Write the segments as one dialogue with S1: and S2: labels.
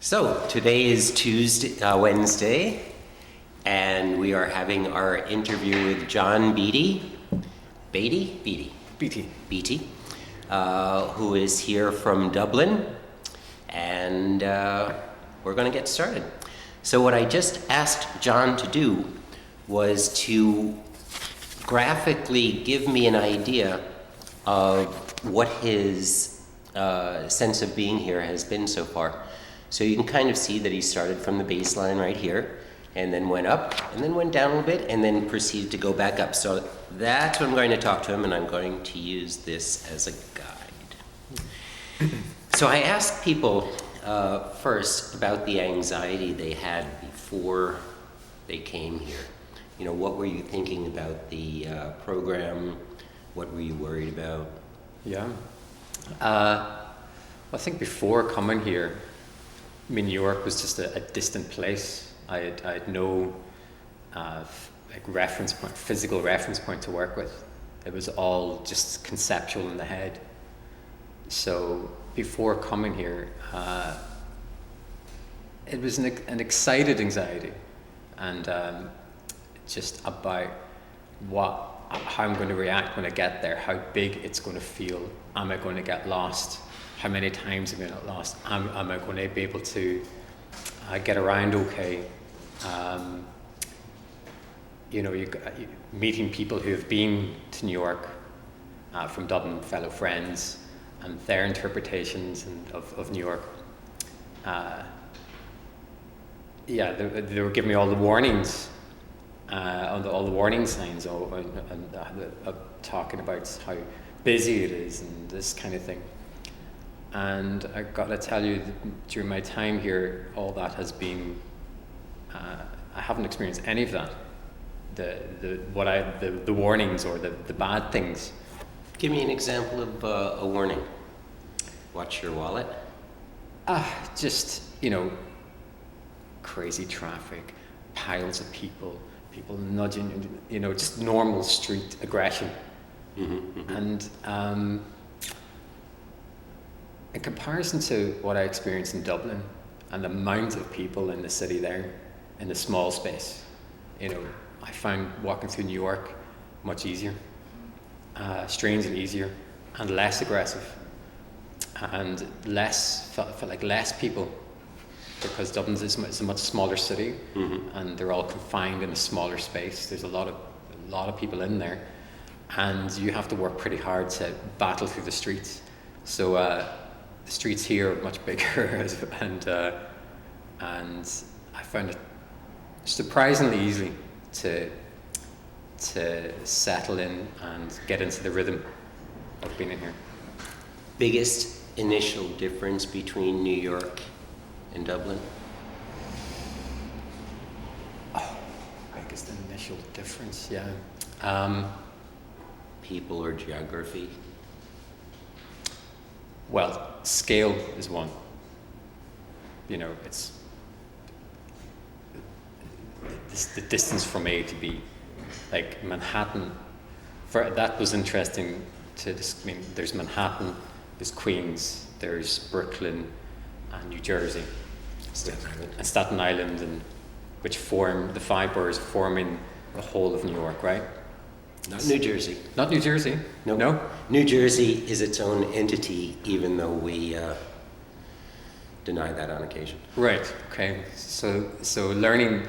S1: So today is Wednesday, and we are having our interview with John Beattie, who is here from Dublin, and we're going to get started. So what I just asked John to do was to graphically give me an idea of what his sense of being here has been so far. So you can kind of see that he started from the baseline right here, and then went up, and then went down a little bit, and then proceeded to go back up. So that's what I'm going to talk to him, and I'm going to use this as a guide. So I asked people first about the anxiety they had before they came here. You know, what were you thinking about the program? What were you worried about?
S2: Yeah. I think before coming here, I mean, New York was just a distant place. I had no reference point, physical reference point to work with. It was all just conceptual in the head. So before coming here, it was an excited anxiety, and just about how I'm going to react when I get there, how big it's going to feel. Am I going to get lost? How many times am I get lost? Am I going to be able to get around okay? You meeting people who have been to New York from Dublin, fellow friends, and their interpretations of New York. They were giving me all the warnings, all the warning signs, talking about how busy it is and this kind of thing. And I got to tell you, during my time here, all that has been, I haven't experienced any of that. The warnings or the bad things.
S1: Give me an example of a warning. Watch your wallet.
S2: Just, crazy traffic, piles of people nudging, just normal street aggression.
S1: Mm-hmm, mm-hmm.
S2: And in comparison to what I experienced in Dublin and the amount of people in the city there, in the small space, I found walking through New York much easier, strangely easier, and less aggressive, and felt like less people, because Dublin is a much smaller city,
S1: mm-hmm.
S2: and they're all confined in a smaller space. There's a lot of people in there, and you have to work pretty hard to battle through the streets. So the streets here are much bigger, and I found it surprisingly easy to settle in and get into the rhythm of being in here.
S1: Biggest initial difference between New York and Dublin?
S2: Biggest initial difference, yeah.
S1: People or geography?
S2: Well, scale is one. It's the distance from A to B. Like Manhattan, that was interesting there's Manhattan, there's Queens, there's Brooklyn, and New Jersey. Staten Island, and which form, the five boroughs forming the whole of New York, right?
S1: Not New Jersey.
S2: Not New Jersey?
S1: Nope.
S2: No?
S1: New Jersey is its own entity, even though we deny that on occasion.
S2: Right, okay. So learning,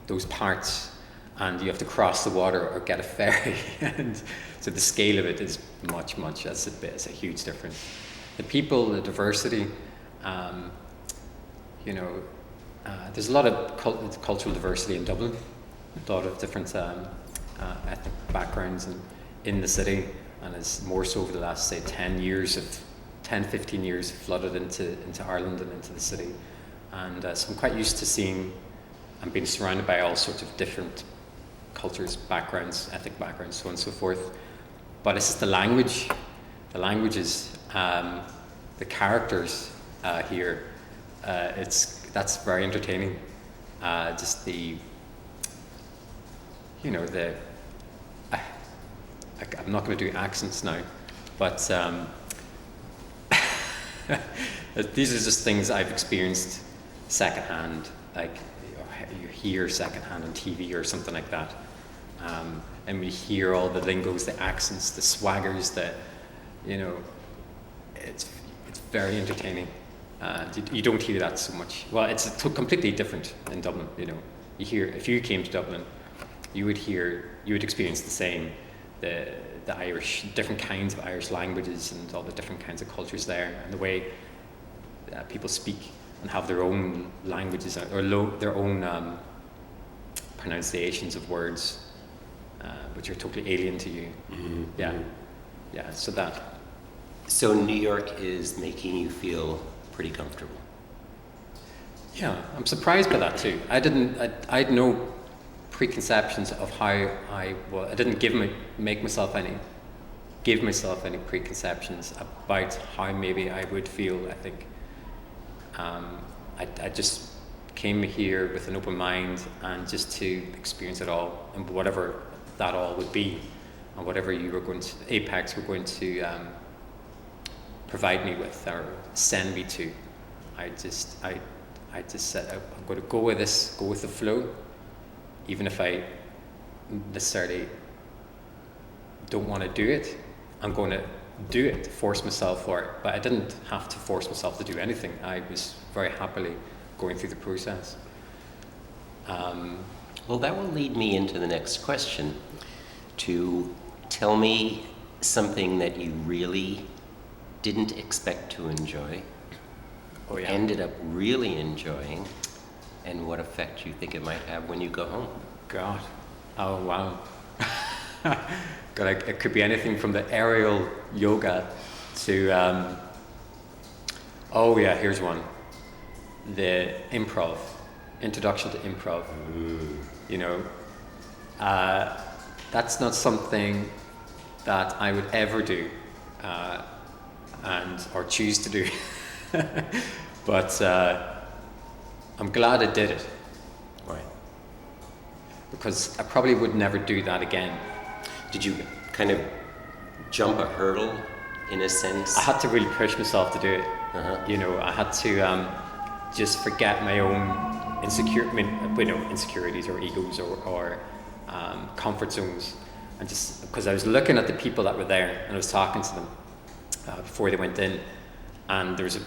S2: those parts, and you have to cross the water or get a ferry, and so the scale of it is much, it's a huge difference. The people, the diversity, there's a lot of cultural diversity in Dublin, a lot of different ethnic backgrounds in the city, and it's more so over the last, say, 15 years flooded into Ireland and into the city. And so I'm quite used to seeing and being surrounded by all sorts of different cultures, backgrounds, ethnic backgrounds, so on and so forth. But it's just the languages, the characters here, that's very entertaining. Just I'm not going to do accents now, but These are just things I've experienced secondhand, like you hear secondhand on TV or something like that. And we hear all the lingos, the accents, the swaggers, it's very entertaining. You don't hear that so much. Well, it's completely different in Dublin, You hear, if you came to Dublin, you would experience the same, the Irish, different kinds of Irish languages and all the different kinds of cultures there, and the way people speak and have their own languages or their own pronunciations of words, which are totally alien to you.
S1: Mm-hmm.
S2: Yeah.
S1: So New York is making you feel pretty comfortable.
S2: Yeah, I'm surprised by that too. I had no preconceptions of how I didn't give myself any preconceptions about how maybe I would feel. I think I just came here with an open mind and just to experience it all, and whatever that all would be, and whatever Apex were going to provide me with or send me to. I just said I'm going to go with this, go with the flow, even if I necessarily don't want to do it. I'm going to do it, force myself for it. But I didn't have to force myself to do anything. I was very happily going through the process.
S1: Well, that will lead me into the next question, to tell me something that you really didn't expect to enjoy, ended up really enjoying, and what effect you think it might have when you go home.
S2: God. Oh, wow. God, it could be anything from the aerial yoga to, here's one. The improv, introduction to improv. That's not something that I would ever do, or choose to do. But I'm glad I did it.
S1: Right.
S2: Because I probably would never do that again.
S1: Did you kind of jump a hurdle, in a sense?
S2: I had to really push myself to do it.
S1: Uh-huh.
S2: I had to just forget my own insecurities or egos or comfort zones, and just because I was looking at the people that were there and I was talking to them before they went in, and there was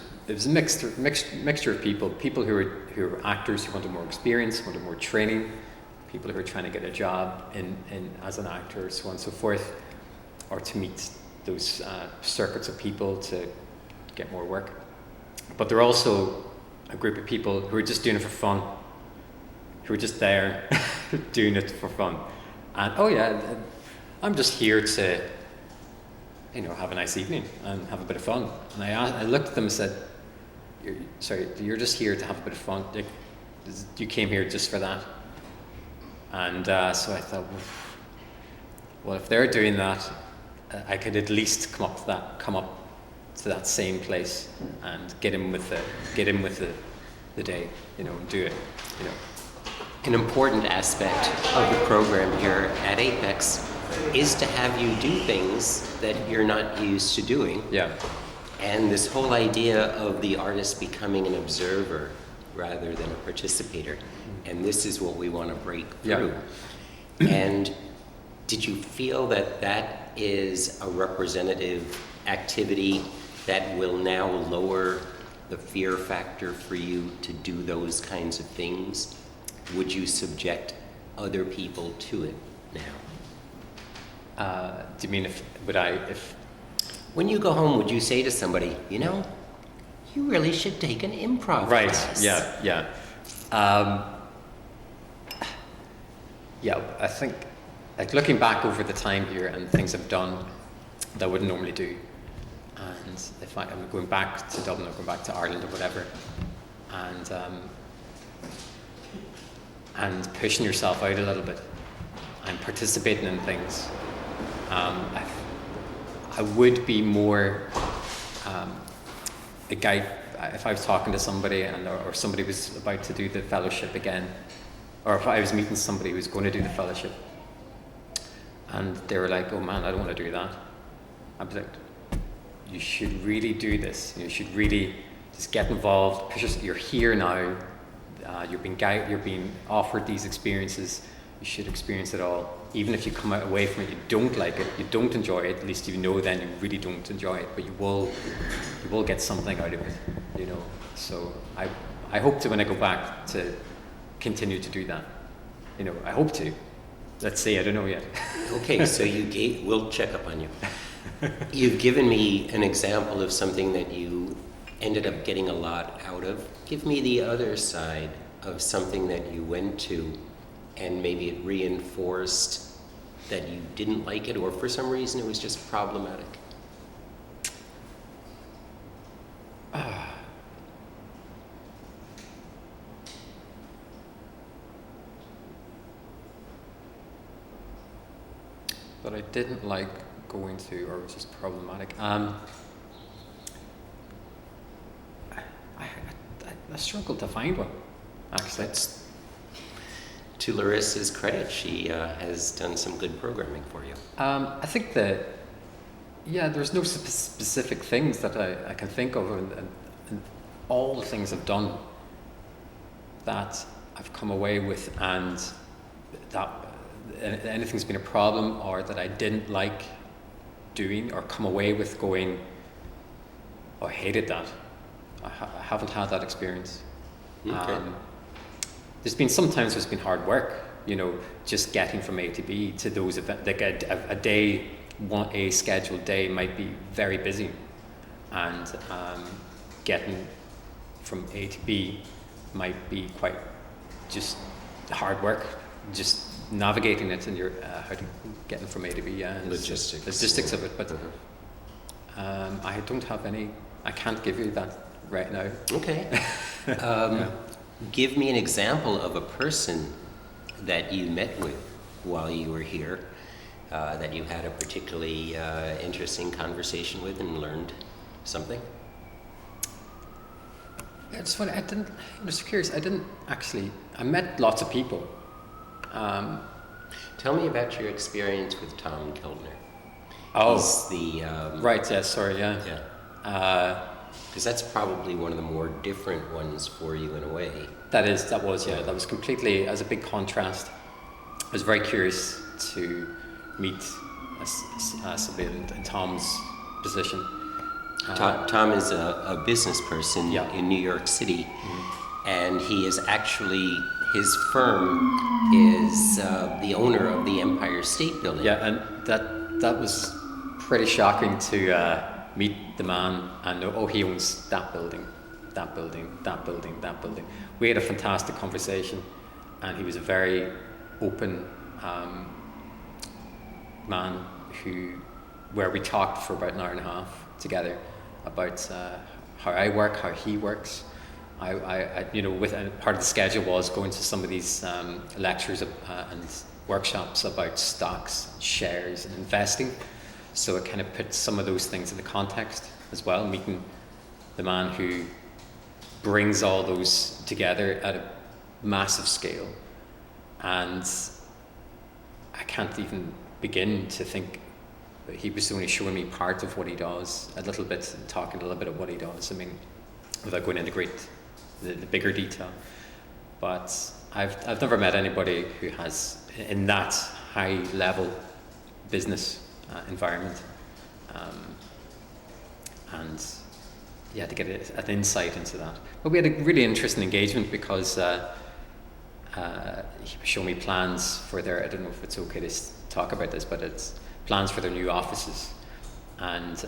S2: a mixture of people who were actors who wanted more experience, wanted more training, people who were trying to get a job in as an actor, so on and so forth, or to meet those circuits of people to get more work. But there were also a group of people who were just doing it for fun, who were just there doing it for fun. And I'm just here to have a nice evening and have a bit of fun. And I looked at them and said, you're just here to have a bit of fun? You came here just for that? And so I thought, well, if they're doing that, I could at least come up to that same place and get in with the day, and do it,
S1: An important aspect of the program here at Apex is to have you do things that you're not used to doing.
S2: Yeah.
S1: And this whole idea of the artist becoming an observer rather than a participator. And this is what we want to break through.
S2: Yeah.
S1: And did you feel that is a representative activity that will now lower the fear factor for you to do those kinds of things? Would you subject other people to it now?
S2: Do you mean if
S1: when you go home, would you say to somebody, you really should take an improv class?
S2: Yeah. I think, looking back over the time here and things I've done that I wouldn't normally do, and if I'm going back to Dublin or going back to Ireland or whatever, and pushing yourself out a little bit and participating in things, I would be more a guy. If I was talking to somebody or somebody was about to do the fellowship again, or if I was meeting somebody who was going to do the fellowship and they were like, oh man, I don't want to do that, I'd be like, you should really do this. You should really just get involved. You're here now. You're being offered these experiences. You should experience it all. Even if you come out away from it, you don't like it, you don't enjoy it. At least you know then you really don't enjoy it. But you will get something out of it. You know. So I hope to, when I go back, to continue to do that. You know, I hope to. Let's see. I don't know yet.
S1: Okay, so we'll check up on you. You've given me an example of something that you ended up getting a lot out of. Give me the other side of something that you went to and maybe it reinforced that you didn't like it, or for some reason it was just problematic.
S2: That I didn't like going to, or was just problematic. I struggled to find one, actually.
S1: That's to Larissa's credit. She has done some good programming for you.
S2: I think that, there's no specific things that I can think of, and all the things I've done that I've come away with, and that anything's been a problem or that I didn't like doing or come away with going, oh, I hated that. I haven't had that experience.
S1: Okay.
S2: Sometimes there's been hard work, you know, just getting from A to B to those events. Like a scheduled day might be very busy, and getting from A to B might be quite just hard work, just navigating it, and how to getting from A to B. And logistics of it, but I don't have any. I can't give you that right now.
S1: Okay. Give me an example of a person that you met with while you were here, that you had a particularly interesting conversation with and learned something.
S2: It's funny. I'm just curious. I met lots of people.
S1: Tell me about your experience with Tom Kiltner.
S2: Oh,
S1: he's the
S2: right. Yeah. Sorry. Yeah.
S1: Yeah. Because that's probably one of the more different ones for you in a way.
S2: That was completely, as a big contrast. I was very curious to meet somebody in Tom's position.
S1: Tom is a business person in New York City, and he is actually, his firm is the owner of the Empire State Building. Yeah,
S2: and that was pretty shocking to meet the man and know, he owns that building. We had a fantastic conversation, and he was a very open man where we talked for about an hour and a half together about how I work, how he works. I with part of the schedule was going to some of these lectures and workshops about stocks, shares, and investing. So it kind of put some of those things in the context as well, meeting the man who brings all those together at a massive scale. And I can't even begin to think that he was only showing me part of what he does, talking a little bit of what he does. I mean, without going into the bigger detail. But I've never met anybody who has, in that high level business environment, and to get an insight into that. But we had a really interesting engagement because he showed me plans for I don't know if it's okay to talk about this, but it's plans for their new offices. And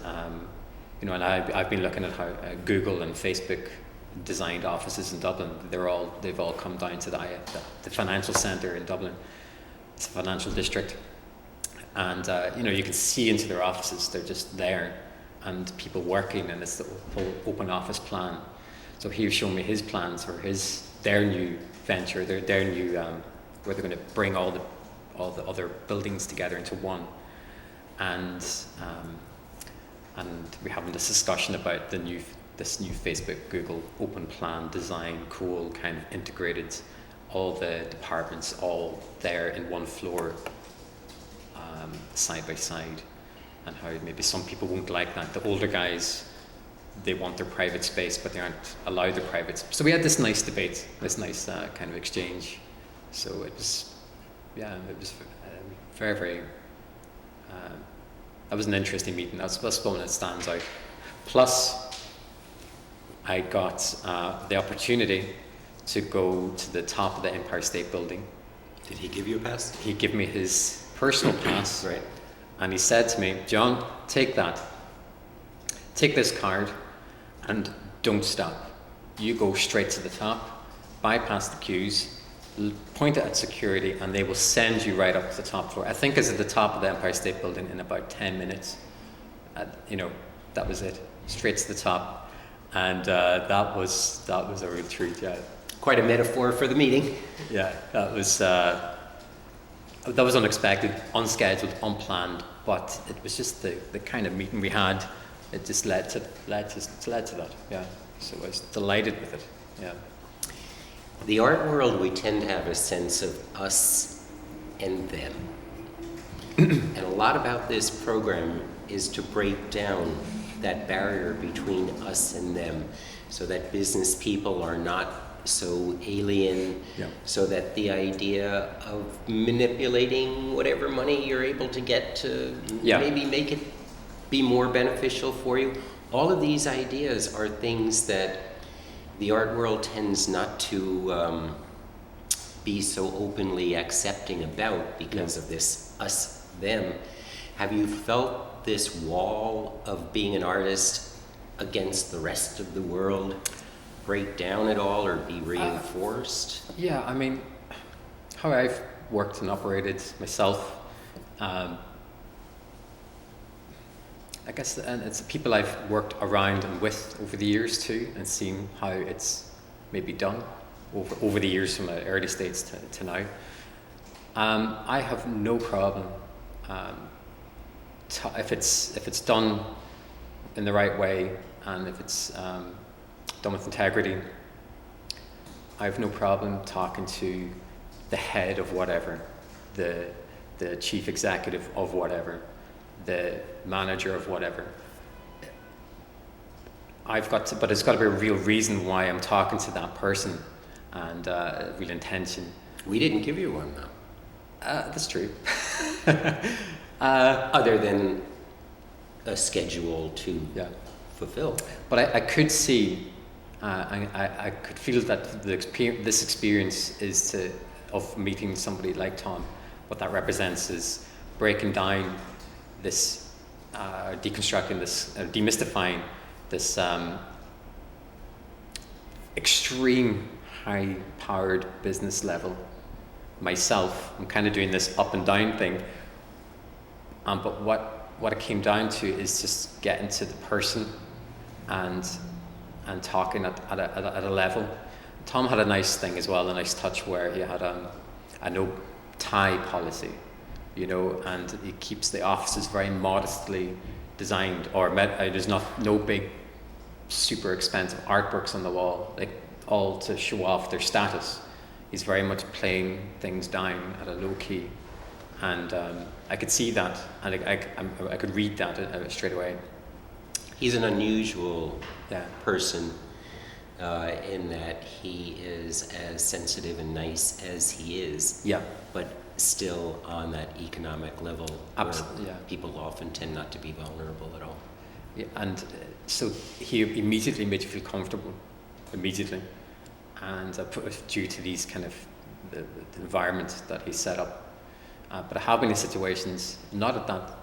S2: and I've been looking at how Google and Facebook designed offices in Dublin. They've all come down to the financial centre in Dublin. It's a financial district. And you can see into their offices. They're just there, and people working, and it's the whole open office plan. So he was showing me his plans for their new venture, their new where they're going to bring all the other buildings together into one. And we're having this discussion about this new Facebook Google open plan design, cool, kind of integrated, all the departments all there in one floor, side by side, and how maybe some people won't like that. The older guys, they want their private space, but they aren't allowed their private space. So we had this nice debate, this nice kind of exchange. So it was, it was very, very, that was an interesting meeting. That's one that stands out. Plus, I got the opportunity to go to the top of the Empire State Building.
S1: Did he give you a pass?
S2: He gave me his personal pass.
S1: Right.
S2: And he said to me, John, take that. Take this card and don't stop. You go straight to the top, bypass the queues, point it at security, and they will send you right up to the top floor. I think it's at the top of the Empire State Building in about 10 minutes. That was it. Straight to the top. And that was a real treat, yeah.
S1: Quite a metaphor for the meeting.
S2: Yeah, that was unexpected, unscheduled, unplanned, but it was just the kind of meeting we had. It just led to that. Yeah, so I was delighted with it. Yeah.
S1: The art world, we tend to have a sense of us and them, and a lot about this program is to break down that barrier between us and them, so that business people are not so alien, so that the idea of manipulating whatever money you're able to get to maybe make it be more beneficial for you. All of these ideas are things that the art world tends not to be so openly accepting about because of this us-them. Have you felt this wall of being an artist against the rest of the world break down at all or be reinforced?
S2: Yeah, I mean, how I've worked and operated myself, I guess, and it's the people I've worked around and with over the years too, and seen how it's maybe done over the years from the early stages to now. I have no problem if it's done in the right way, and if it's done with integrity. I have no problem talking to the head of whatever, the chief executive of whatever, the manager of whatever. But it's got to be a real reason why I'm talking to that person, and a real intention.
S1: We didn't give you one, though.
S2: That's true.
S1: Other than a schedule to fulfill.
S2: But I could see, I could feel that this experience of meeting somebody like Tom, what that represents is breaking down this, deconstructing this, demystifying this extreme high-powered business level. Myself, I'm kind of doing this up and down thing, but what it came down to is just getting to the person and talking at a level. Tom had a nice thing as well, a nice touch where he had a no tie policy, and he keeps the offices very modestly designed, or there's no big super expensive artworks on the wall, like all to show off their status. He's very much playing things down at a low key, and I could see that, and I could read that straight away.
S1: He's an unusual person in that he is as sensitive and nice as he is, but still on that economic level.
S2: Absolutely,
S1: where people often tend not to be vulnerable at all.
S2: Yeah, and so he immediately made you feel comfortable, immediately, and due to these kind of the environment that he set up. But I have been in situations not at that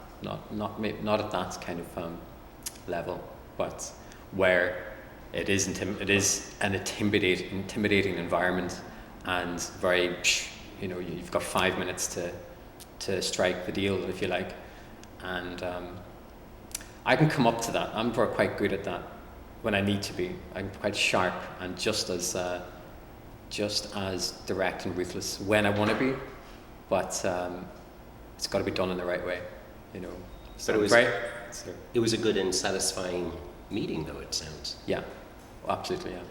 S2: kind of level, but where it is an intimidating environment, and very, you've got 5 minutes to strike the deal, if you like, and I can come up to that. I'm quite good at that when I need to be. I'm quite sharp and just as direct and ruthless when I want to be, but it's got to be done in the right way, So
S1: but it was a good and satisfying meeting, though, it sounds.
S2: Yeah, absolutely. Yeah.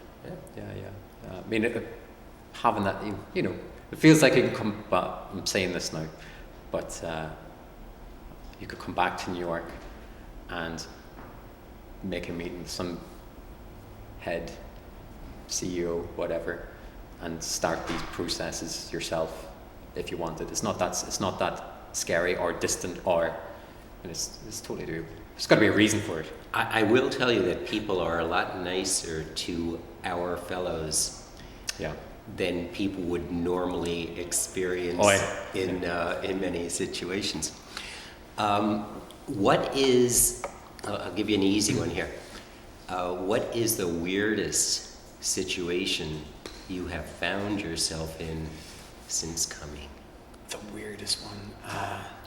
S2: I mean, having that, it feels like it can come. But I'm saying this now, but you could come back to New York and make a meeting with some head, CEO, whatever, and start these processes yourself if you wanted. It's not that scary or distant, or it's totally doable. There's got to be a reason for it.
S1: I will tell you that people are a lot nicer to our fellows
S2: Yeah.
S1: than people would normally experience in many situations. What is, I'll give you an easy one here. What is the weirdest situation you have found yourself in since coming?
S2: The weirdest one.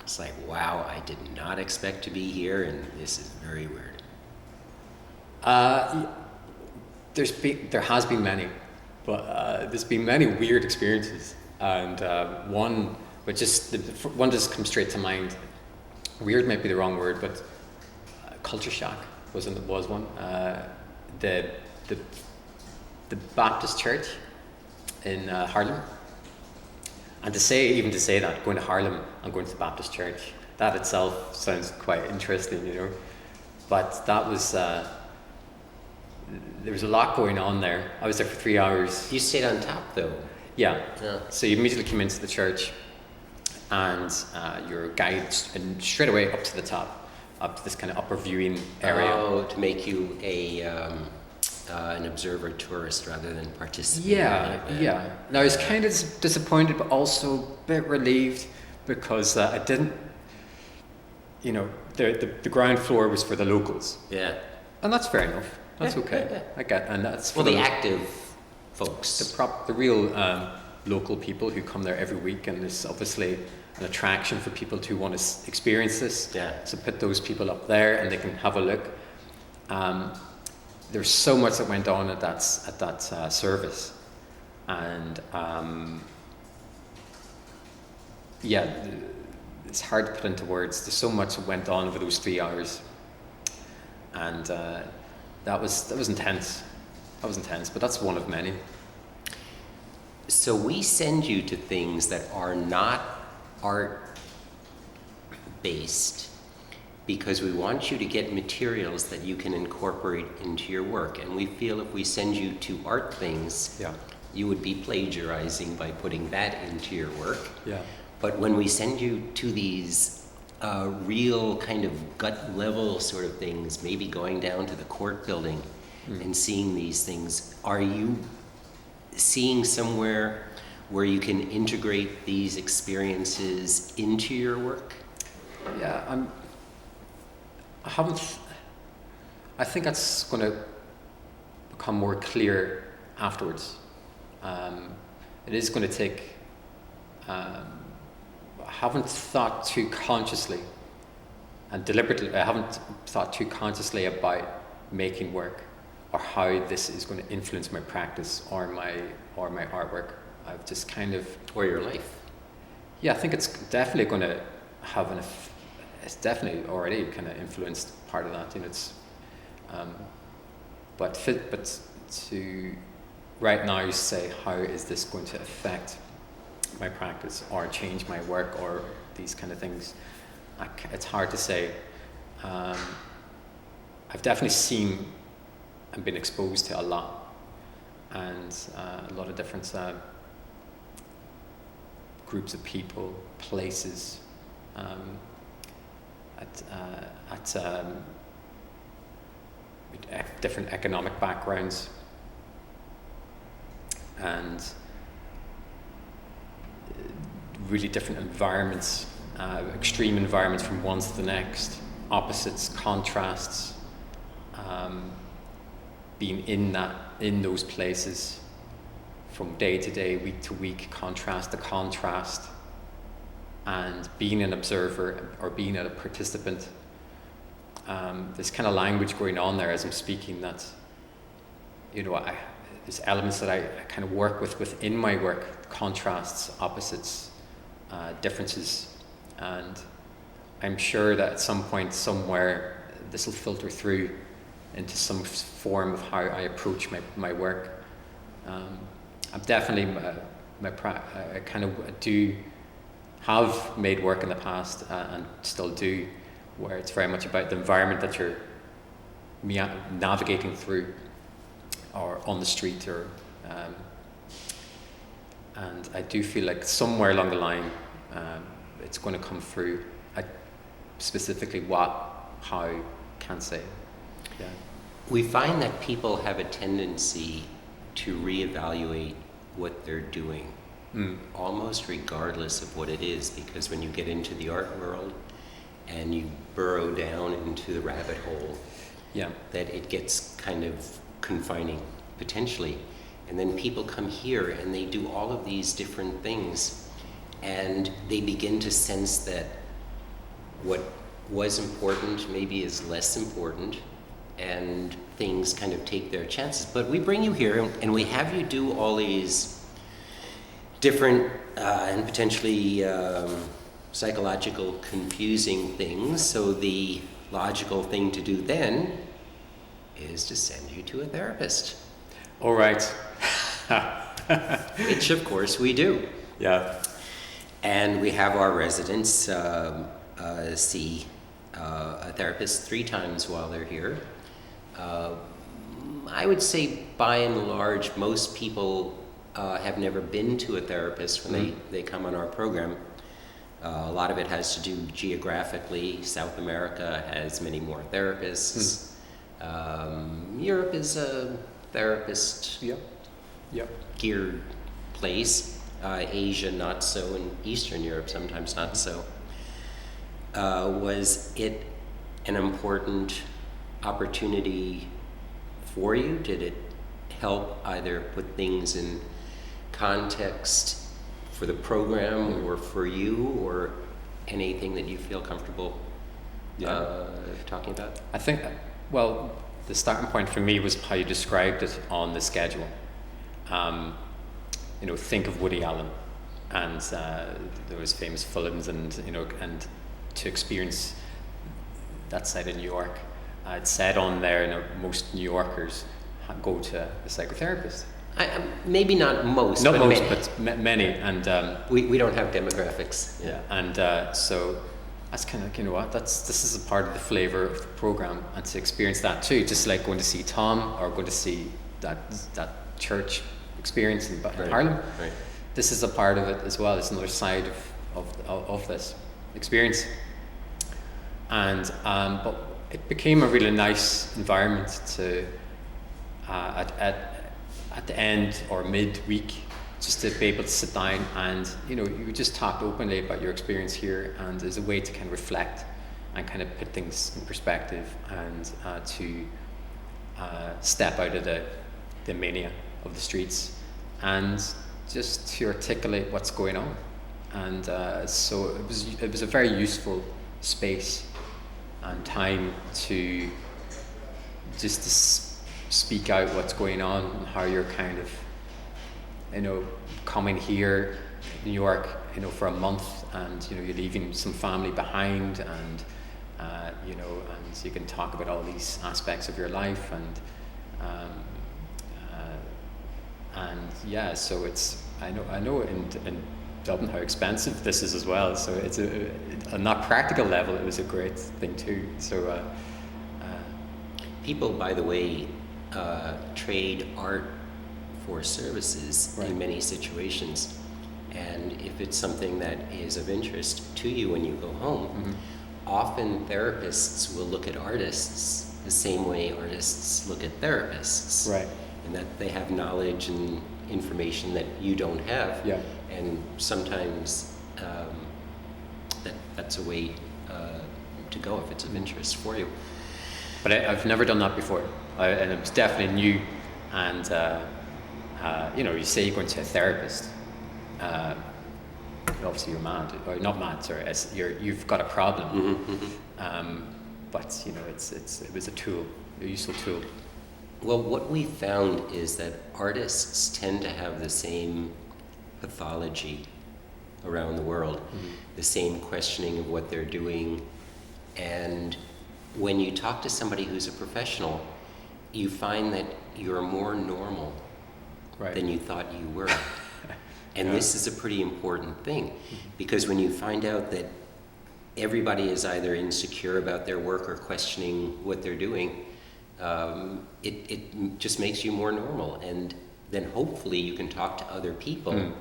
S1: It's like, wow, I did not expect to be here, and this is very weird.
S2: There has been many, but there's been many weird experiences, and one just comes straight to mind. Weird might be the wrong word, but culture shock was one. The Baptist church in Harlem. And to say that, going to Harlem and going to the Baptist church, that itself sounds quite interesting, you know. But that was, there was a lot going on there. I was there for 3 hours.
S1: You stayed on top, though.
S2: Yeah.
S1: Yeah.
S2: So you immediately came into the church, and you're guided and straight away up to the top, up to this kind of upper viewing area.
S1: Oh, to make you an observer tourist rather than participant.
S2: Yeah. Now I was kind of disappointed, but also a bit relieved, because I didn't, you know, the ground floor was for the locals.
S1: Yeah.
S2: And that's fair enough. That's
S1: Yeah,
S2: okay.
S1: yeah.
S2: I get, and that's for
S1: Well, the active folks.
S2: the real local people who come there every week, and there's obviously an attraction for people who want to experience this.
S1: Yeah.
S2: So put those people up there, and they can have a look. There's so much that went on at that service, and it's hard to put into words. There's so much that went on over those 3 hours, and that was intense. That was intense, but that's one of many.
S1: So we send you to things that are not art-based because we want you to get materials that you can incorporate into your work. And we feel if we send you to art things, you would be plagiarizing by putting that into your work.
S2: Yeah.
S1: But when we send you to these real kind of gut level sort of things, maybe going down to the court building and seeing these things, are you seeing somewhere where you can integrate these experiences into your work?
S2: Yeah, I think that's going to become more clear afterwards. It is going to take. I haven't thought too consciously and deliberately. I haven't thought too consciously about making work or how this is going to influence my practice or my artwork. I've just kind of,
S1: or your life.
S2: Yeah, I think it's definitely going to have it's definitely already kind of influenced part of that. You know, it's, but to right now say how is this going to affect my practice or change my work or these kind of things, it's hard to say. I've definitely seen and been exposed to a lot, and a lot of different groups of people, places, at different economic backgrounds, and really different environments, extreme environments from one to the next, opposites, contrasts, being in those places from day to day, week to week, contrast to contrast, and being an observer or being a participant. There's kind of language going on there as I'm speaking that, you know, there's elements that I kind of work with within my work, contrasts, opposites, differences, and I'm sure that at some point somewhere this will filter through into some form of how I approach my work. I'm definitely I kind of do have made work in the past and still do where it's very much about the environment that you're navigating through, or on the street, or and I do feel like somewhere along the line, it's going to come through. Specifically, how, can't say. Yeah.
S1: We find that people have a tendency to reevaluate what they're doing, almost regardless of what it is, because when you get into the art world and you burrow down into the rabbit hole, that it gets kind of confining, potentially. And then people come here and they do all of these different things, and they begin to sense that what was important maybe is less important, and things kind of take their chances. But we bring you here and we have you do all these different and potentially psychological confusing things. So the logical thing to do then is to send you to a therapist.
S2: All right.
S1: Which of course we do.
S2: Yeah.
S1: And we have our residents see a therapist 3 times while they're here. I would say by and large, most people have never been to a therapist when they come on our program. A lot of it has to do geographically. South America has many more therapists. Europe is a therapist geared place. Asia not so, and Eastern Europe sometimes not so. Was it an important opportunity for you? Did it help either put things in context for the program or for you, or anything that you feel comfortable talking about?
S2: I think, well, the starting point for me was how you described it on the schedule. Think of Woody Allen, and there was famous films, and and to experience that side of New York. It said on there, most New Yorkers go to a psychotherapist.
S1: Maybe not most,
S2: not
S1: but
S2: most,
S1: many.
S2: but many. And
S1: we don't have demographics.
S2: Yeah, and so that's kind of, this is a part of the flavor of the program, and to experience that too, just like going to see Tom or going to see that church experience in Harlem.
S1: Right.
S2: This is a part of it as well. It's another side of this experience, and but it became a really nice environment to at the end or mid-week, just to be able to sit down and you just talk openly about your experience here, and as a way to kind of reflect and kind of put things in perspective, and to step out of the mania of the streets, and just to articulate what's going on. And so it was a very useful space and time to just to speak out what's going on, and how you're kind of coming here in New York for a month, and you're leaving some family behind, and and you can talk about all these aspects of your life, and so it's I know in Dublin how expensive this is as well, so it's on that practical level it was a great thing too. So
S1: people, by the way, trade art for services in many situations, and if it's something that is of interest to you when you go home, often therapists will look at artists the same way artists look at therapists, and that they have knowledge and information that you don't have, and sometimes that's a way to go if it's of interest for you.
S2: But I've never done that before, and it was definitely new. And you say you're going to a therapist. Obviously, you're mad, or not mad. Sorry, you've got a problem. But it was a tool, a useful tool.
S1: Well, what we found is that artists tend to have the same pathology around the world, the same questioning of what they're doing, and when you talk to somebody who's a professional, you find that you're more normal than you thought you were. And this is a pretty important thing, because when you find out that everybody is either insecure about their work or questioning what they're doing, it just makes you more normal. And then hopefully you can talk to other people,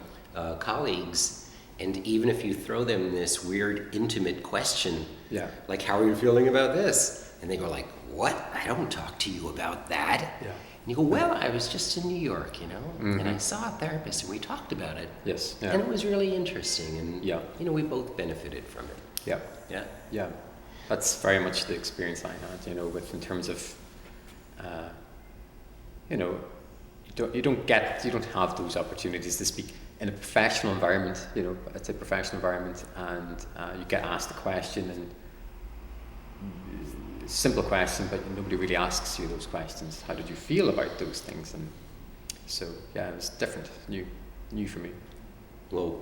S1: colleagues, and even if you throw them this weird, intimate question, like, how are you feeling about this? And they go like, what? I don't talk to you about that.
S2: Yeah.
S1: And you go, well, I was just in New York, and I saw a therapist and we talked about it.
S2: Yes. Yeah.
S1: And it was really interesting, and we both benefited from it.
S2: Yeah.
S1: Yeah.
S2: Yeah. That's very much the experience I had, with in terms of, you don't have those opportunities to speak in a professional environment. It's a professional environment, and you get asked a question, and simple question, but nobody really asks you those questions. How did you feel about those things? And so, it was different, new for me.
S1: Well,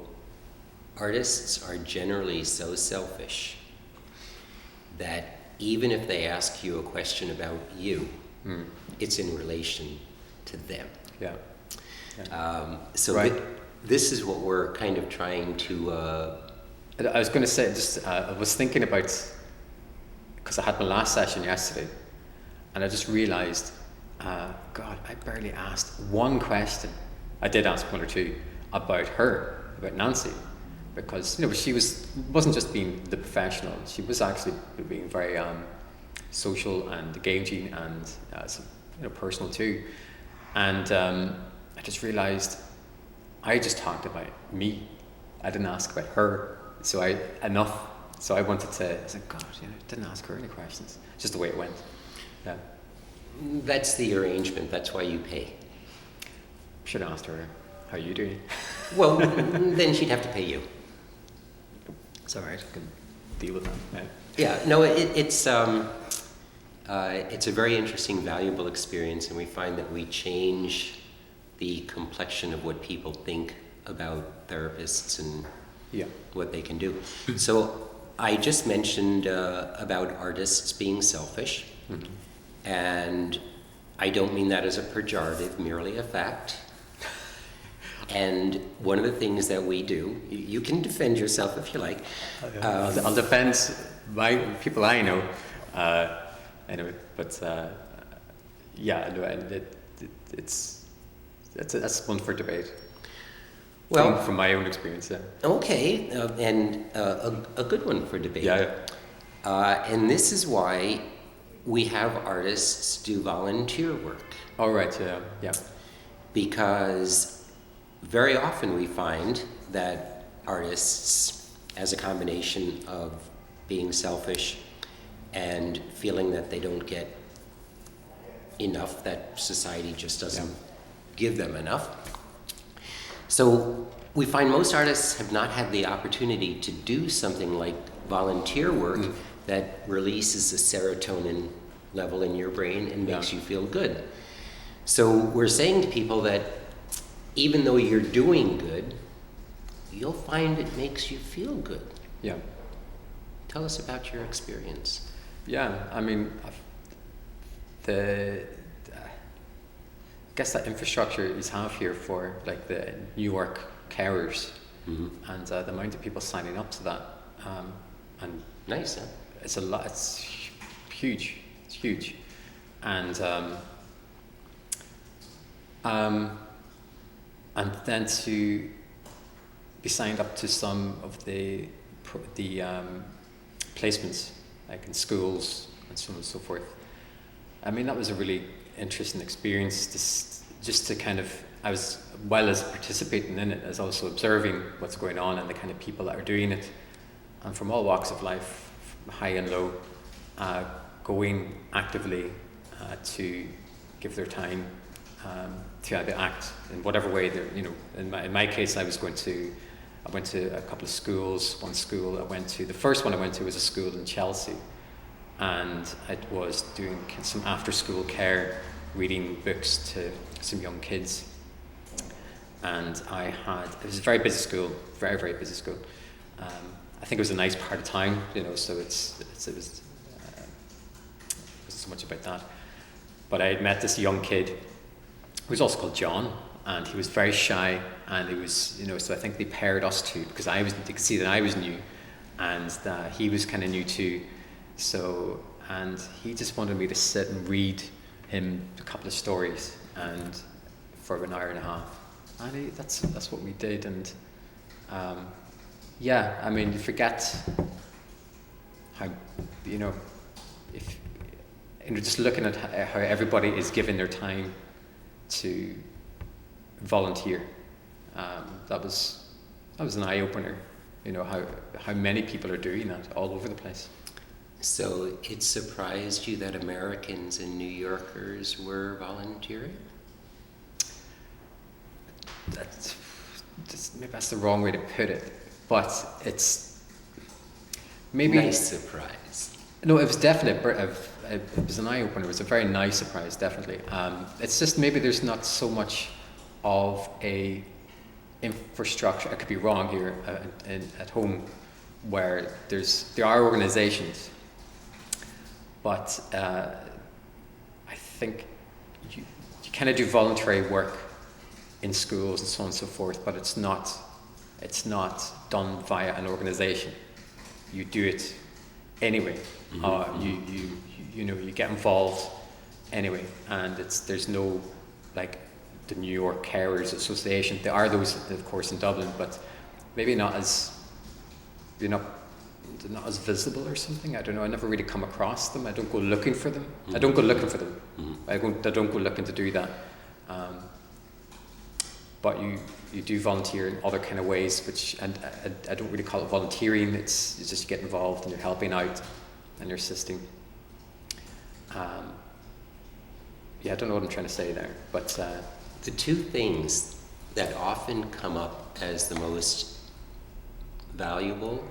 S1: artists are generally so selfish that even if they ask you a question about you, it's in relation to them.
S2: Yeah.
S1: So
S2: right.
S1: This is what we're kind of trying to...
S2: I was going to say, I was thinking about, because I had my last session yesterday, and I just realized, God, I barely asked one question. I did ask one or two about her, about Nancy, because she wasn't just being the professional; she was actually being very social and engaging and personal too. And I just realized I just talked about me. I didn't ask about her, so I wanted to. I said, God, didn't ask her any questions. Just the way it went. Yeah.
S1: That's the arrangement. That's why you pay.
S2: Should have asked her, how are you doing?
S1: Well, then she'd have to pay you.
S2: It's all right. I can deal with that.
S1: Yeah. No, it's a very interesting, valuable experience, and we find that we change the complexion of what people think about therapists and what they can do. So I just mentioned about artists being selfish, and I don't mean that as a pejorative, merely a fact. And one of the things that we do, you can defend yourself if you like.
S2: I'll defend my people I know, anyway. But that's one for debate.
S1: Well,
S2: from my own experience,
S1: Okay, and a good one for debate. And this is why we have artists do volunteer work.
S2: All right, yeah.
S1: Because very often we find that artists, as a combination of being selfish and feeling that they don't get enough, that society just doesn't give them enough. So we find most artists have not had the opportunity to do something like volunteer work that releases the serotonin level in your brain and makes you feel good. So we're saying to people that even though you're doing good, you'll find it makes you feel good.
S2: Yeah.
S1: Tell us about your experience.
S2: Yeah, I mean, I guess that infrastructure is have here for like the New York carers, and the amount of people signing up to that, and
S1: nice, huh?
S2: It's a lot. It's huge. It's huge, and then to be signed up to some of the placements, like in schools and so on and so forth. I mean, that was a really interesting experience. Just to kind of, I was, while as participating in it, as also observing what's going on and the kind of people that are doing it, and from all walks of life, high and low, going actively to give their time to either act in whatever way they're, in my case, I went to a couple of schools. One school the first one I went to was a school in Chelsea, and it was doing some after school care, reading books to some young kids. And it was a very busy school, very, very busy school. I think it was a nice part of time, so it was so much about that. But I had met this young kid who was also called John, and he was very shy, and he was, so I think they paired us two, because they could see that I was new, and he was kind of new too. So, and he just wanted me to sit and read him a couple of stories, and for an hour and a half, and that's what we did. And yeah, I mean, you forget how, if just looking at how everybody is giving their time to volunteer, that was an eye opener. How many people are doing that all over the place.
S1: So it surprised you that Americans and New Yorkers were volunteering?
S2: Maybe that's the wrong way to put it, but it's maybe
S1: nice surprise.
S2: No, it was definitely it was an eye opener. It was a very nice surprise, definitely. It's just maybe there's not so much of a infrastructure. I could be wrong here at home, where there are organisations, but I think you kind of do voluntary work in schools and so on and so forth, but it's not done via an organisation. You do it anyway. You get involved anyway, and there's no, like, the New York Carers Association. There are those, of course, in Dublin, but maybe not as they're not as visible or something. I don't know. I never really come across them. I don't go looking for them. I don't go looking for them. I don't go looking to do that. But you do volunteer in other kind of ways, which, and I don't really call it volunteering. It's just you get involved and you're helping out and you're assisting. Yeah, I don't know what I'm trying to say there, but
S1: the two things that often come up as the most valuable,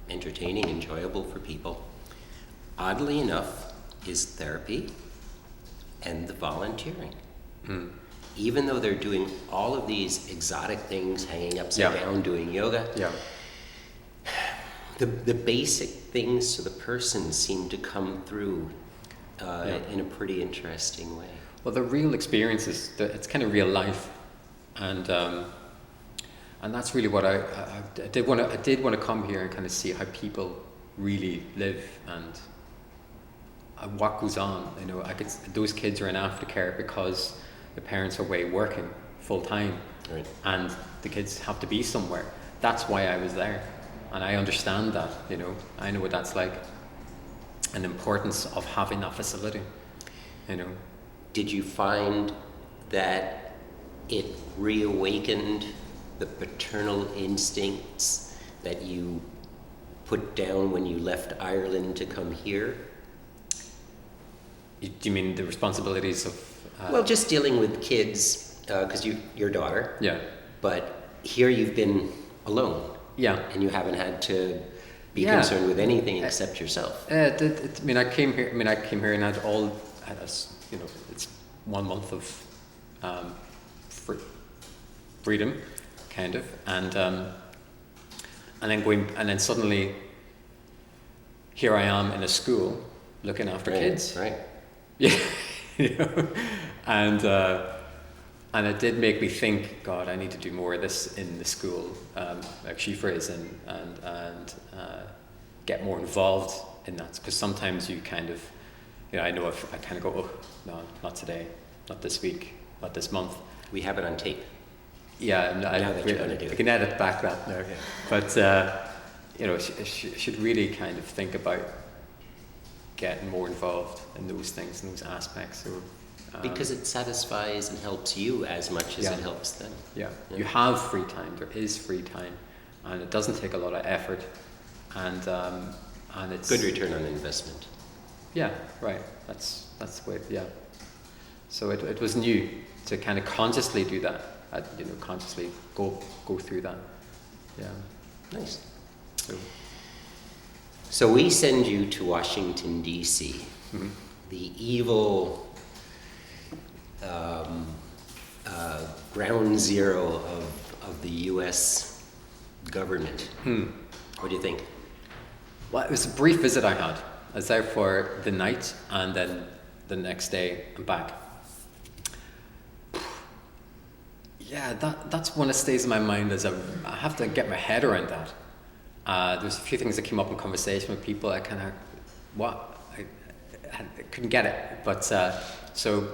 S1: entertaining, enjoyable for people, oddly enough, is therapy and the volunteering. Even though they're doing all of these exotic things, hanging upside down, doing yoga, the basic things to the person seem to come through in a pretty interesting way.
S2: Well, the real experiences, it's kind of real life, and that's really what I did want to come here and kind of see how people really live and what goes on. Those kids are in aftercare because the parents are away working full time,
S1: right,
S2: and the kids have to be somewhere. That's why I was there, and I understand that. I know what that's like, and the importance of having that facility.
S1: Did you find that it reawakened the paternal instincts that you put down when you left Ireland to come here?
S2: Do you mean the responsibilities of?
S1: Well, just dealing with kids, because your daughter.
S2: Yeah.
S1: But here you've been alone.
S2: Yeah.
S1: And you haven't had to be concerned with anything except yourself.
S2: I came here and had it's 1 month of freedom, kind of, and then suddenly here I am in a school looking after kids.
S1: Right.
S2: Yeah. And it did make me think, God, I need to do more of this in the school, like Shifa is in, and get more involved in that, because sometimes you kind of, I know if I kind of go, oh no, not today, not this week, not this month.
S1: We have it on tape.
S2: Yeah, I can edit back that now.
S1: Okay.
S2: But should really kind of think about getting more involved in those things, in those aspects. So,
S1: because it satisfies and helps you as much as it helps them.
S2: Yeah, you have free time. There is free time, and it doesn't take a lot of effort, and it's
S1: good return on investment.
S2: Yeah, right. That's the way. Yeah. So it was new to kind of consciously do that. Consciously go through that. Yeah.
S1: Nice. So we send you to Washington, D.C., the evil ground zero of the U.S. government. What do you think?
S2: Well, it was a brief visit I had. I was there for the night, and then the next day I'm back. Yeah, that's one that stays in my mind, as I have to get my head around that. There's a few things that came up in conversation with people. I kind of, I couldn't get it. But so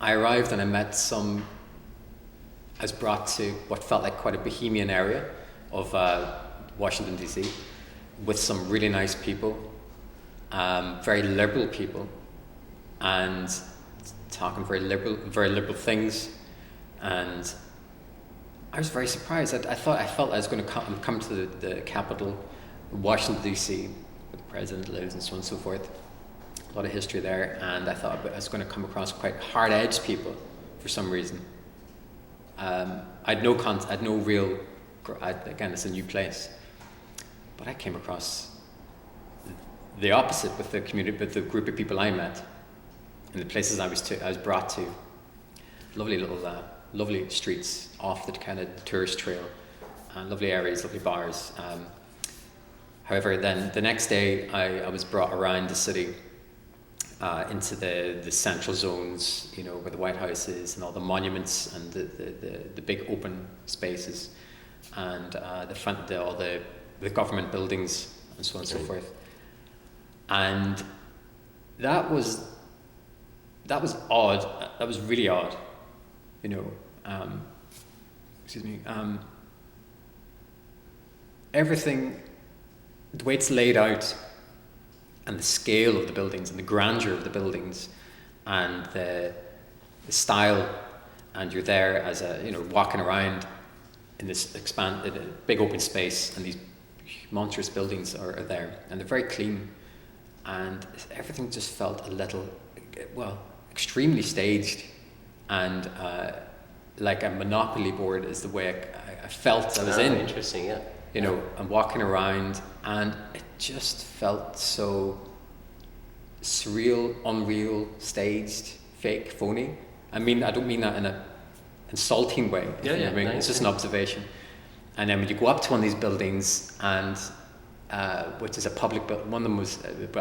S2: I arrived and I met I was brought to what felt like quite a bohemian area of Washington, D.C., with some really nice people, very liberal people, and talking very liberal things. And I was very surprised. I felt I was going to come to the capital, Washington, D.C., where the president lives and so on and so forth. A lot of history there. And I thought I was going to come across quite hard-edged people for some reason. I'd no real, again, it's a new place. But I came across the opposite with the community, with the group of people I met, and the places I was brought to. Lovely streets off the kind of tourist trail, lovely areas, lovely bars. However, then the next day I was brought around the city into the central zones, where the White House is and all the monuments and the big open spaces, and all the government buildings and so on and so forth. And that was odd. That was really odd. Everything, the way it's laid out, and the scale of the buildings, and the grandeur of the buildings, and the style, and you're there as walking around in this in a big open space, and these monstrous buildings are there, and they're very clean, and everything just felt a little, extremely staged, and like a Monopoly board is the way I felt I was in.
S1: Interesting, yeah.
S2: I'm walking around, and it just felt so surreal, unreal, staged, fake, phony. I mean, I don't mean that in a insulting way.
S1: Yeah,
S2: nice. It's just an observation. And then when you go up to one of these buildings, and which is a public building, one of them was, it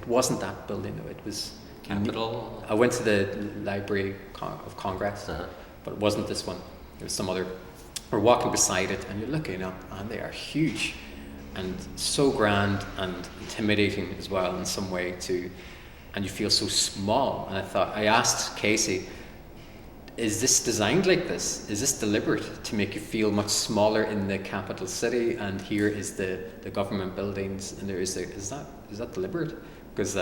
S2: wasn't that building, though. It was
S1: Capitol.
S2: I went to the Library of Congress, but it wasn't this one. It was some other. We're walking beside it, and you're looking up, and they are huge, and so grand and intimidating as well in some way too. And you feel so small. And I asked Casey, is this designed like this? Is this deliberate to make you feel much smaller in the capital city? And here is the government buildings, and is that deliberate? Because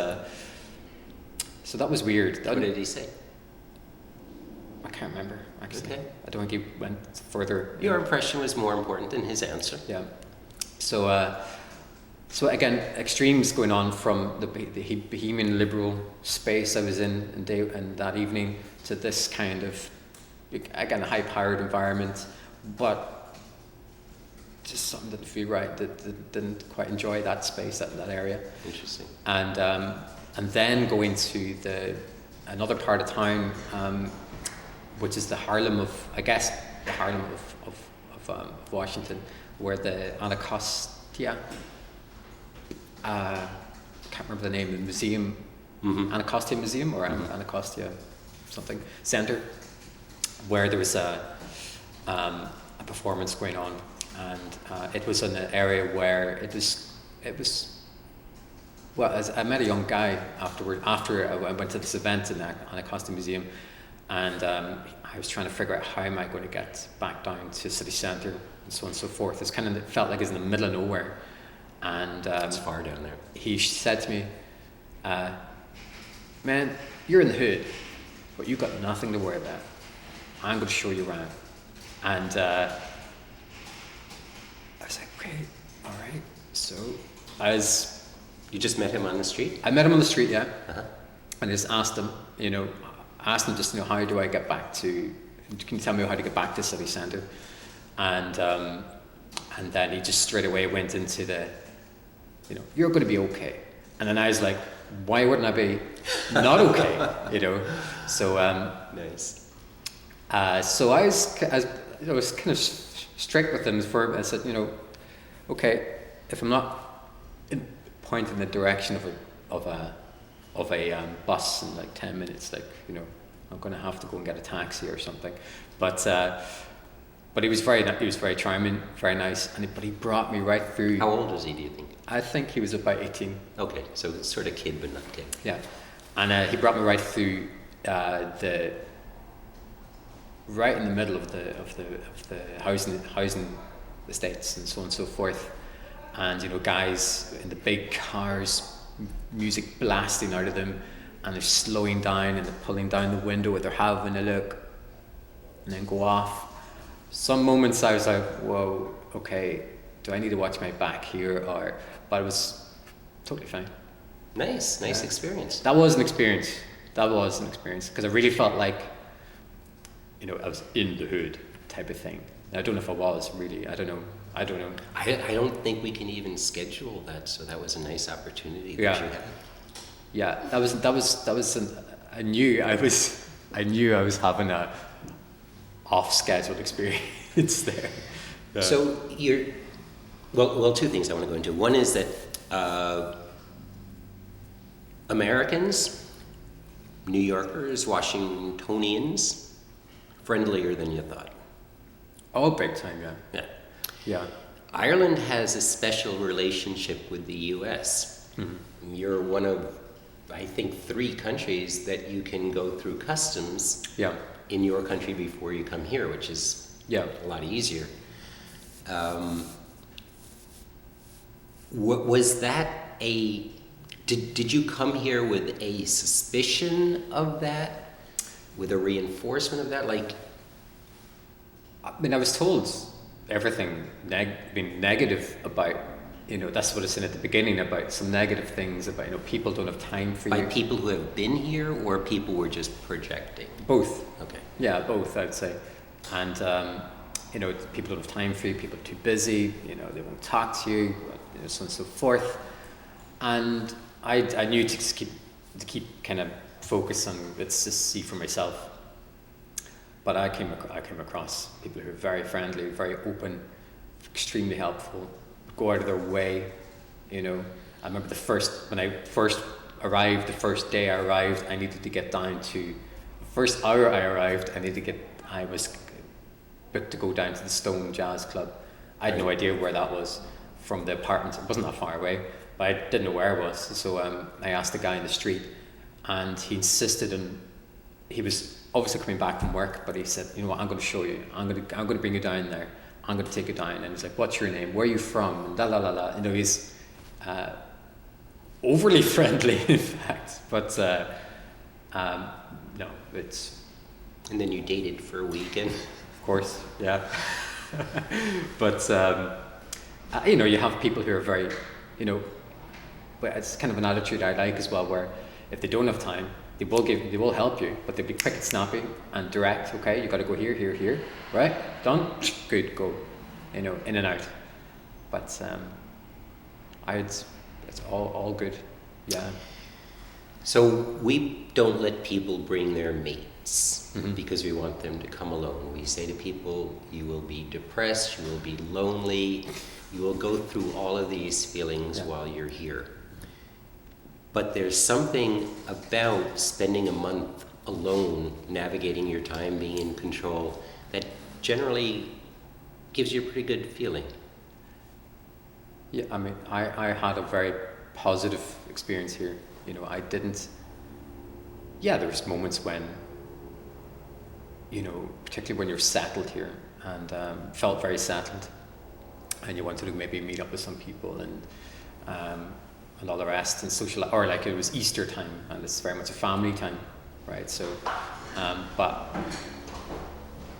S2: so that was weird.
S1: What did he say?
S2: I can't remember, actually.
S1: Okay.
S2: I don't think he went further.
S1: Your impression was more important than his answer.
S2: Yeah. So again, extremes going on from the bohemian liberal space I was in that evening to this kind of, again, high-powered environment, but just something didn't feel right. Didn't quite enjoy that space, that area.
S1: Interesting.
S2: And then go into another part of town, which is the Harlem of Washington, where the Anacostia, I can't remember the name of the museum, Anacostia Museum or Anacostia something center, where there was a performance going on, and it was in an area where it was. Well, as I met a young guy after I went to this event in the Anacostia Museum, and I was trying to figure out how am I going to get back down to city centre and so on and so forth. It felt like it's in the middle of nowhere, and
S1: it's far down there.
S2: He said to me, "Man, you're in the hood, but you've got nothing to worry about. I'm going to show you around." And I was like, "Great, all right." So
S1: You just met him on the street?
S2: I met him on the street, yeah. And I just asked him, how do I get back to, can you tell me how to get back to city centre? And then he just straight away went into you're going to be okay. And then I was like, why wouldn't I be not okay? So
S1: nice.
S2: So I was kind of strict with him. I said, okay, if I'm not point in the direction of a bus in like 10 minutes, I'm going to have to go and get a taxi or something. But But he was very charming, very nice, but he brought me right through.
S1: How old was he, do you think?
S2: I think he was about 18.
S1: Okay, so sort of kid, but not kid.
S2: Yeah, and he brought me right through right in the middle of the housing estates and so on and so forth, and guys in the big cars, music blasting out of them, and they're slowing down and they're pulling down the window, or they're having a look, and then go off. Some moments I was like, whoa, okay, do I need to watch my back here, but it was totally fine.
S1: Nice experience.
S2: That was an experience, because I really felt like, I was in the hood type of thing. I don't know if I was really, I don't know.
S1: I don't think we can even schedule that, so that was a nice opportunity that you had.
S2: Yeah, I knew I was having a off-schedule experience there. Yeah.
S1: So well, two things I want to go into. One is that Americans, New Yorkers, Washingtonians, friendlier than you thought.
S2: Oh, big time, yeah. Yeah.
S1: Ireland has a special relationship with the U.S. Mm-hmm. You're one of, I think, 3 countries that you can go through customs in your country before you come here, which is a lot easier. Was that did you come here with a suspicion of that? With a reinforcement of that?
S2: I mean, I was told everything being negative about, that's what it's in at the beginning, about some negative things about, people don't have time for you.
S1: By people who have been here, or people were just projecting?
S2: Both.
S1: Okay.
S2: Yeah, both, I'd say. And, people don't have time for you, people are too busy, they won't talk to you, so on and so forth. And I knew to keep kind of focus on, let's just see for myself. But I came across people who are very friendly, very open, extremely helpful, go out of their way. I remember when I first arrived, the first day I arrived, I needed to get down to, the first hour I arrived, I was booked to go down to the Stone Jazz Club. I had no idea where that was from the apartment. It wasn't that far away, but I didn't know where it was. So I asked the guy in the street, and he insisted on, he was obviously coming back from work, but he said, I'm going to show you. I'm going to bring you down there. I'm going to take you down. And he's like, what's your name? Where are you from? And la la la la. He's overly friendly, in fact. But no, it's.
S1: And then you dated for a weekend.
S2: Of course, yeah. But you have people who are very, but it's kind of an attitude I like as well, where if they don't have time, they will help you, but they'll be quick and snappy and direct. Okay, you got to go here, here, here. Right? Done? Good, go. In and out. But it's all good. Yeah.
S1: So we don't let people bring their mates because we want them to come alone. We say to people, you will be depressed, you will be lonely, you will go through all of these feelings while you're here. But there's something about spending a month alone, navigating your time, being in control, that generally gives you a pretty good feeling.
S2: Yeah, I mean, I had a very positive experience here. I didn't. Yeah, there was moments when, particularly when you're settled here and felt very settled, and you wanted to maybe meet up with some people and all the rest, and social, or like it was Easter time, and it's very much a family time, right? So, but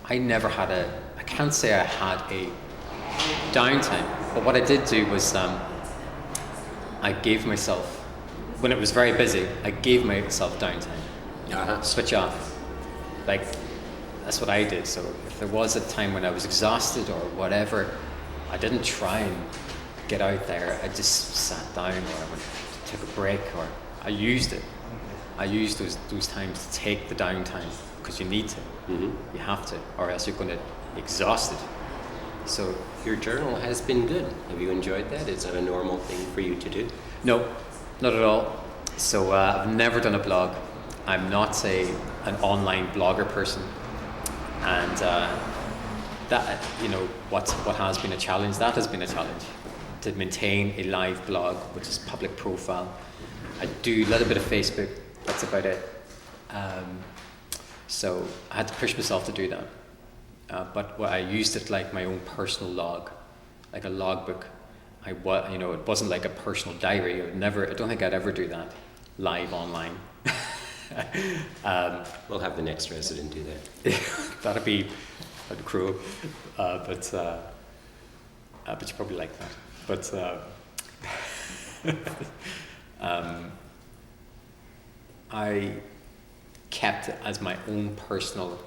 S2: I never had I can't say I had a downtime, but what I did do was I gave myself, when it was very busy, I gave myself downtime, switch off. Like, that's what I did. So if there was a time when I was exhausted or whatever, I didn't try and get out there. I just sat down, or I went, took a break, or I used it. I used those times to take the downtime, because you need to. You have to, or else you're going to be exhausted. So
S1: your journal has been good. Have you enjoyed that? Is that a normal thing for you to do?
S2: No, not at all. So I've never done a blog. I'm not an online blogger person, and that, you know, what has been a challenge, that has been a challenge, to maintain a live blog, which is public profile. I do a little bit of Facebook, that's about it. So I had to push myself to do that. But I used it like my own personal log, like a logbook. You know, it wasn't like a personal diary. I don't think I'd ever do that live online.
S1: We'll have the next resident do that.
S2: That'd be cruel, but you probably like that. But I kept it as my own personal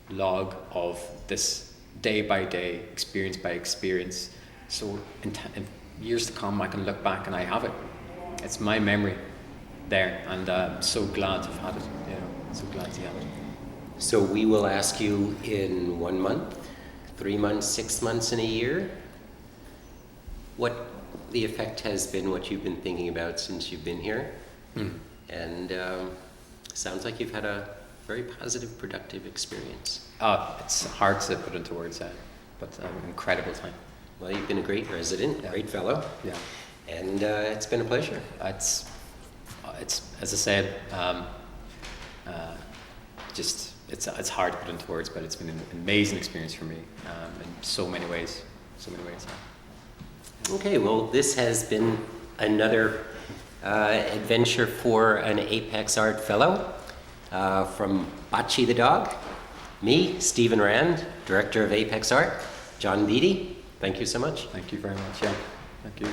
S2: log of this day by day, experience by experience. So in years to come, I can look back and I have it. It's my memory there, and I'm so glad to have had it. You know, so glad to have it.
S1: So we will ask you in 1 month, 3 months, 6 months, and a year, what the effect has been, what you've been thinking about since you've been here. And sounds like you've had a very positive, productive experience.
S2: It's hard to put into words, but incredible time.
S1: Well, you've been a great resident, great fellow.
S2: Yeah.
S1: And it's been a pleasure.
S2: It's as I said, it's hard to put into words, but it's been an amazing experience for me in so many ways.
S1: Okay, well, this has been another adventure for an apexart fellow from Beattie the dog. Me, Stephen Rand, Director of apexart. John Beattie, thank you so much.
S2: Thank you very much. Yeah, thank you.